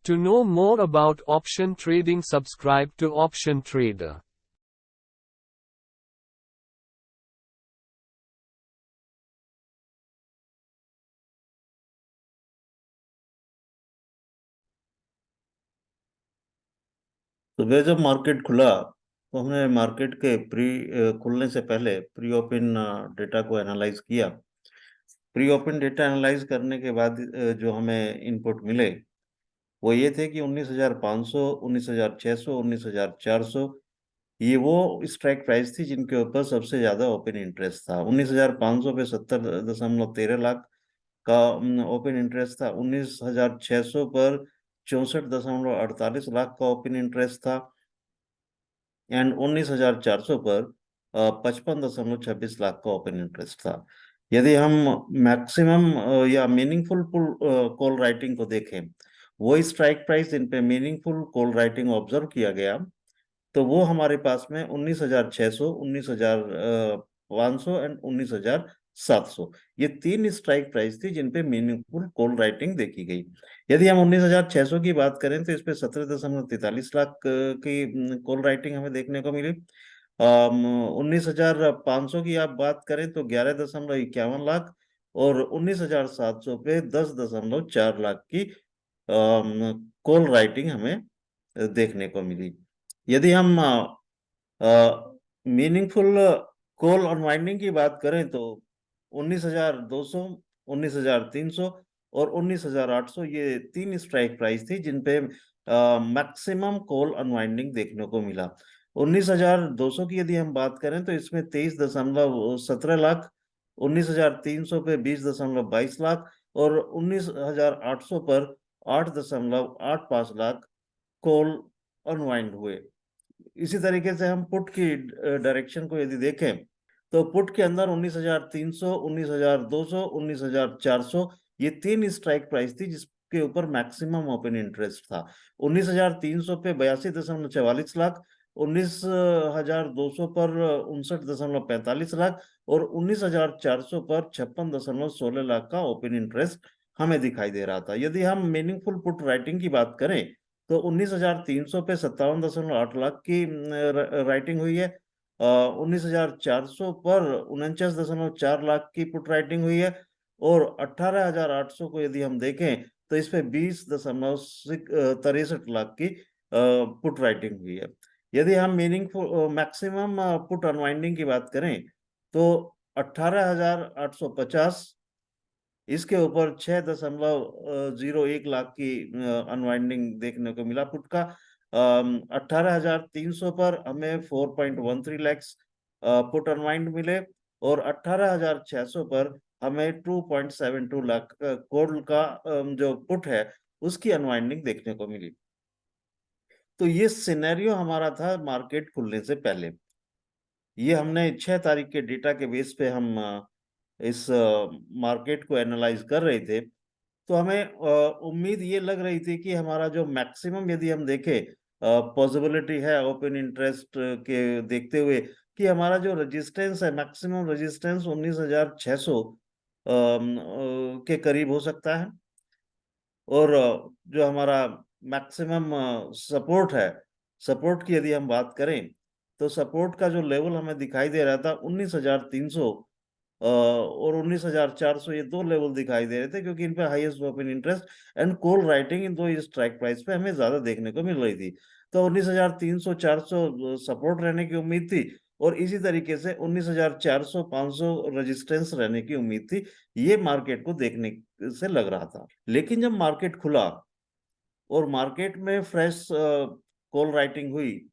To know more about option trading, subscribe to Option Trader. सुबह जब market खुला तो हमने मार्केट के खुलने से पहले प्री ओपन डेटा को एनालाइज किया। प्री ओपन डेटा एनालाइज करने के बाद जो हमें इनपुट मिले वो ये थे कि 19,500, 19,600, 19,400 ये वो स्ट्राइक प्राइस थी जिनके ऊपर सबसे ज्यादा ओपन इंटरेस्ट था। 19,500 पे 70.13 लाख का ओपन इंटरेस्ट था। 19,600 पर 64.48 लाख का ओपन इंटरेस्ट था एंड 19,400 पर 55.26 लाख का ओपन इंटरेस्ट था। यदि हम मैक्सिमम या मीनिंगफुल कॉल राइटिंग को देखें, वो स्ट्राइक प्राइस इन पे मीनिंगफुल कॉल राइटिंग ऑब्जर्व किया गया तो वो हमारे पास में 19,600, 19,500 एंड 19,700 ये तीन स्ट्राइक प्राइस थी जिन पे मीनिंगफुल कॉल राइटिंग देखी गई। यदि हम 19,600 की बात करें तो इस पे 17.43 लाख की कॉल राइटिंग हमें देखने को मिली। 19,500 की आप बात करें तो 11.51 लाख और 19,700 पे 10.4 लाख की कॉल राइटिंग हमें देखने को मिली। यदि हम मीनिंगफुल कॉल अनवाइंडिंग की बात करें तो 19,200, 19,300 और 19,800 ये तीन स्ट्राइक प्राइस थी जिन पे मैक्सिमम कॉल अनवाइंडिंग देखने को मिला। 19,200 की यदि हम बात करें तो इसमें 23.17 लाख, 19,300 पे 20.22 लाख और 19,800 पर 8.85 लाख कॉल अनवाइंड हुए। इसी तरीके से हम पुट की डायरेक्शन को यदि देखें तो पुट के अंदर 19,300, 19,200, 19,400 ये तीन स्ट्राइक प्राइस थी जिसके ऊपर मैक्सिमम ओपन इंटरेस्ट था। 19,300 पे 82.44 लाख, 19,200 पर 59.45 लाख और 19,400 पर 56.16 लाख का ओपन इंटरेस्ट हमें दिखाई दे रहा था। यदि हम मीनिंगफुल पुट राइटिंग की बात करें तो 19,300 पे 57.8 लाख की राइटिंग हुई है। 19,400 पर 49.4 लाख की पुट राइटिंग हुई है और 18,800 को यदि हम देखें तो इस पे 20.63 लाख की पुट राइटिंग हुई है। यदि हम मीनिंगफुल मैक्सिमम पुट अनवाइंडिंग की बात करें तो 18,850 इसके ऊपर 6.01 लाख की अनवाइंडिंग देखने को मिला पुट का। 18,300 पर हमें 4.13 लैक्स पुट अनवाइंड मिले और 18,600 पर हमें 2.72 लाख कॉल का जो पुट है उसकी अनवाइंडिंग देखने को मिली। तो ये सिनेरियो हमारा था मार्केट खुलने से पहले। ये हमने 6 तारीख के डेटा के बेस पे हम इस मार्केट को एनालाइज कर रहे थे तो हमें उम्मीद ये लग रही थी कि हमारा जो मैक्सिमम यदि हम देखें पॉसिबिलिटी है ओपन इंटरेस्ट के देखते हुए कि हमारा जो रेजिस्टेंस है मैक्सिमम रेजिस्टेंस 19,600 के करीब हो सकता है और जो हमारा मैक्सिमम सपोर्ट है, सपोर्ट की यदि हम बात करें तो सपोर्ट का जो लेवल हमें दिखाई दे रहा था 19,300 और 19,400 ये दो लेवल दिखाई दे रहे थे क्योंकि इन पे highest open interest and call writing in दो स्ट्राइक प्राइस पे हमें ज्यादा देखने को मिल रही थी। तो 19,300, 400 सपोर्ट रहने की उम्मीद थी और इसी तरीके से 19,400, 500 रेजिस्टेंस रहने की उम्मीद थी। ये मार्केट को देखने से लग रहा था। लेकिन जब मार्केट खुला और मार्केट में फ्रेश कॉल राइटिंग हुई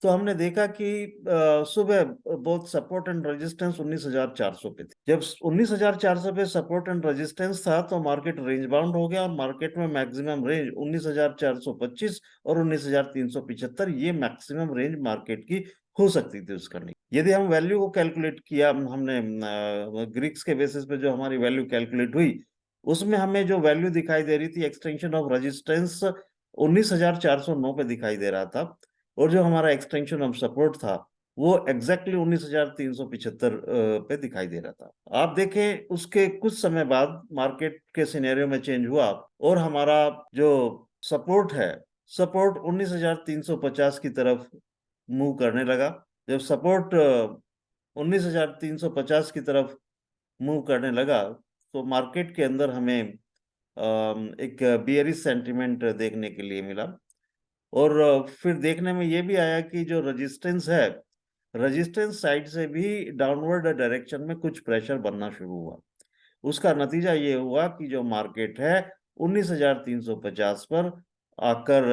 तो हमने देखा कि सुबह बहुत सपोर्ट एंड रेजिस्टेंस 19,400 पे थी। जब 19,400 पे सपोर्ट एंड रेजिस्टेंस था तो मार्केट रेंज बाउंड हो गया और मार्केट में मैक्सिमम रेंज 19,425 और 19,375 ये मैक्सिमम रेंज मार्केट की हो सकती थी उसका। नहीं, यदि हम वैल्यू को कैलकुलेट किया, हमने ग्रीक्स के बेसिस पे जो हमारी वैल्यू कैलकुलेट हुई उसमें हमें जो वैल्यू दिखाई दे रही थी एक्सटेंशन ऑफ रेजिस्टेंस 19,409 पे दिखाई दे रहा था और जो हमारा एक्सटेंशन ऑफ सपोर्ट था वो एग्जैक्टली 19,375 पे दिखाई दे रहा था। आप देखें उसके कुछ समय बाद मार्केट के सिनेरियो में चेंज हुआ और हमारा जो सपोर्ट है, सपोर्ट 19,350 की तरफ मूव करने लगा। जब सपोर्ट 19,350 की तरफ मूव करने लगा तो मार्केट के अंदर हमें एक बियरिश सेंटिमेंट देखने के लिए मिला। और फिर देखने में ये भी आया कि जो रेजिस्टेंस है, रेजिस्टेंस साइड से भी डाउनवर्ड डायरेक्शन में कुछ प्रेशर बनना शुरू हुआ। उसका नतीजा ये हुआ कि जो मार्केट है 19,350 पर आकर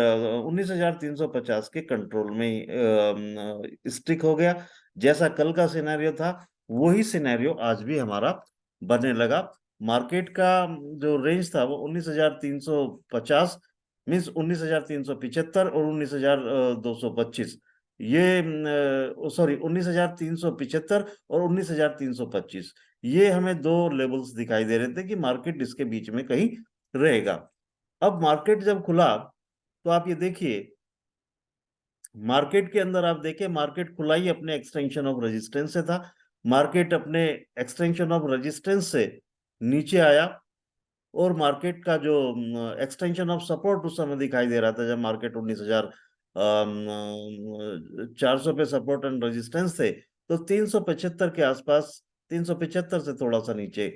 19,350 के कंट्रोल में स्टिक हो गया। जैसा कल का सिनेरियो था वही सिनेरियो आज भी हमारा बनने लगा। मार्केट का जो रेंज था वो 19,350 मीन्स 19,375 और 19,225, ये सॉरी 19,375 और 19,325, ये हमें दो लेवल्स दिखाई दे रहे थे कि मार्केट इसके बीच में कहीं रहेगा। अब मार्केट जब खुला तो आप ये देखिए, मार्केट के अंदर आप देखिए मार्केट खुला ही अपने एक्सटेंशन ऑफ रेजिस्टेंस से था। मार्केट अपने एक्सटेंशन ऑफ रेजिस्टेंस से नीचे आया और मार्केट का जो एक्सटेंशन ऑफ सपोर्ट उस समय दिखाई दे रहा था जब मार्केट 19,400 पे सपोर्ट एंड रेजिस्टेंस थे, तो 375 के आसपास, 375 से थोड़ा सा नीचे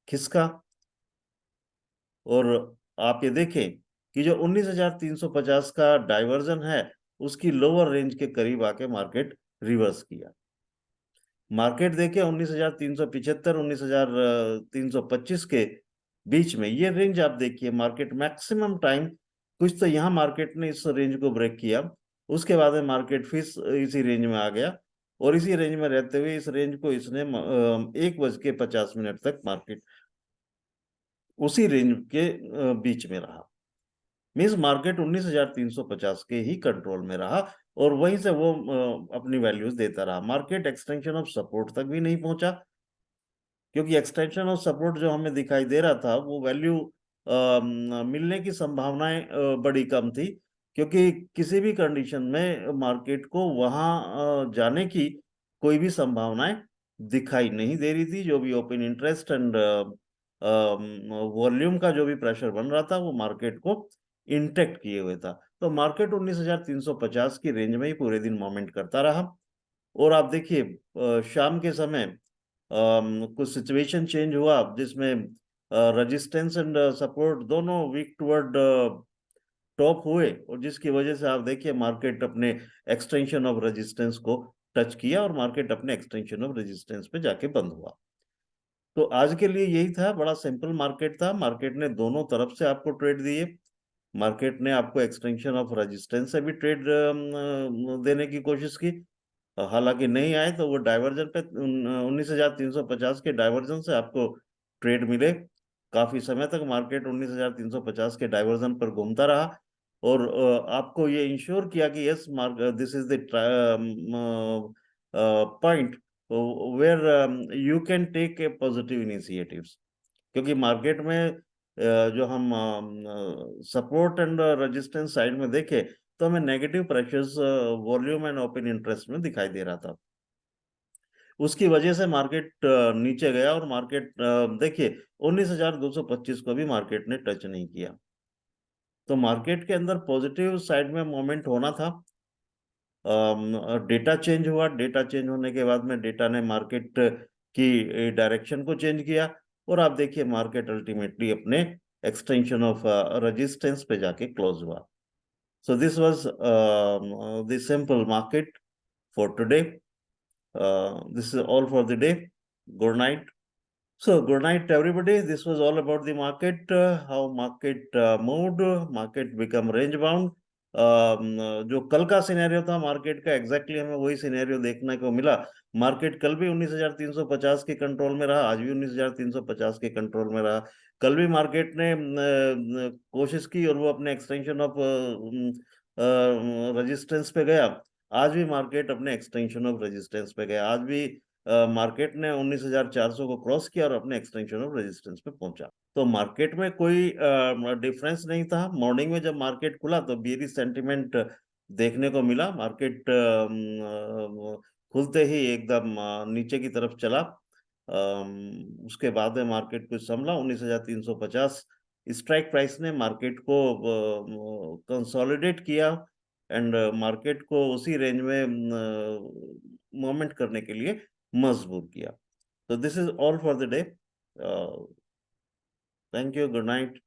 खिसका। और आप ये देखें कि जो 19,350 का डाइवर्जन है उसकी लोअर रेंज के करीब आके मार्केट रिवर्स किया। मार्केट देखिए 19,375 19,325 के बीच में ये रेंज आप देखिए, मार्केट मैक्सिमम टाइम कुछ तो यहाँ मार्केट ने इस रेंज को ब्रेक किया, उसके बाद में मार्केट फिर इसी रेंज में आ गया और इसी रेंज में रहते हुए इस रेंज को इसने 1:50 तक मार्केट उसी रेंज के बीच में रहा। मीन्स मार्केट 19,350 के ही कंट्रोल में रहा और वहीं से वो अपनी वैल्यूज देता रहा। मार्केट एक्सटेंशन ऑफ सपोर्ट तक भी नहीं पहुंचा, क्योंकि एक्सटेंशन ऑफ सपोर्ट जो हमें दिखाई दे रहा था वो वैल्यू मिलने की संभावनाएं बड़ी कम थी, क्योंकि किसी भी कंडीशन में मार्केट को वहां जाने की कोई भी संभावनाएं दिखाई नहीं दे रही थी। जो भी ओपन इंटरेस्ट एंड वॉल्यूम का जो भी प्रेशर बन रहा था वो मार्केट को इंटेक्ट किए हुए था। तो मार्केट 19,350 की रेंज में ही पूरे दिन मोमेंट करता रहा। और आप देखिए शाम के समय कुछ सिचुएशन चेंज हुआ जिसमें रेजिस्टेंस एंड सपोर्ट दोनों वीक टुवर्ड टॉप हुए और जिसकी वजह से आप देखिए मार्केट अपने एक्सटेंशन ऑफ रेजिस्टेंस को टच किया और मार्केट अपने एक्सटेंशन ऑफ रेजिस्टेंस पे जाके बंद हुआ। तो आज के लिए यही था, बड़ा सिंपल मार्केट था। मार्केट ने दोनों तरफ से आपको ट्रेड दिए। मार्केट ने आपको एक्सटेंशन ऑफ रेजिस्टेंस से भी ट्रेड देने की कोशिश की, हालांकि नहीं आए तो वो डाइवर्जन पे 19,350 के डाइवर्जन से आपको ट्रेड मिले। काफी समय तक मार्केट 19,350 के डाइवर्जन पर घूमता रहा और आपको ये इंश्योर किया कि yes this is the point where you can take a positive initiatives. क्योंकि मार्केट में जो हम सपोर्ट एंड रेजिस्टेंस साइड में देखें तो हमें negative pressures volume and open interest में दिखाई दे रहा था। उसकी वजह से मार्केट नीचे गया और मार्केट देखिए 19,225 को भी मार्केट ने टच नहीं किया। तो मार्केट के अंदर पॉजिटिव साइड में मोमेंट होना था। डेटा चेंज हुआ, डेटा चेंज होने के बाद में डेटा ने मार्केट की डायरेक्शन को चेंज किया और आप देखिए मार्केट अल्टीमेटली अपने एक्सटेंशन ऑफ रेजिस्टेंस पे जाके क्लोज हुआ। So this was the simple market for today. This is all for the day. Good night. So good night, everybody. This was all about the market, how market moved, market become range bound. जो कल का scenario था market का, exactly हमें वही scenario देखने को मिला। मार्केट कल भी 19,350 के कंट्रोल में रहा, आज भी 19,350 के कंट्रोल में रहा। कल भी मार्केट ने कोशिश की और वो अपने एक्सटेंशन ऑफ रेजिस्टेंस पे गया। आज भी मार्केट अपने एक्सटेंशन ऑफ रेजिस्टेंस पे गया। आज भी मार्केट ने 19,400 को क्रॉस किया और अपने एक्सटेंशन ऑफ रेजिस्टेंस पे पहुंचा। तो मार्केट में कोई डिफरेंस नहीं था। मॉर्निंग में जब मार्केट खुला तो बेयरिश सेंटिमेंट देखने को मिला। मार्केट खुलते ही एकदम नीचे की तरफ चला। उसके बाद में मार्केट कुछ संभला 19,350 स्ट्राइक प्राइस ने मार्केट को कंसोलिडेट किया एंड मार्केट को उसी रेंज में मूवमेंट करने के लिए मजबूर किया। तो this is all for the day. Thank you, good night.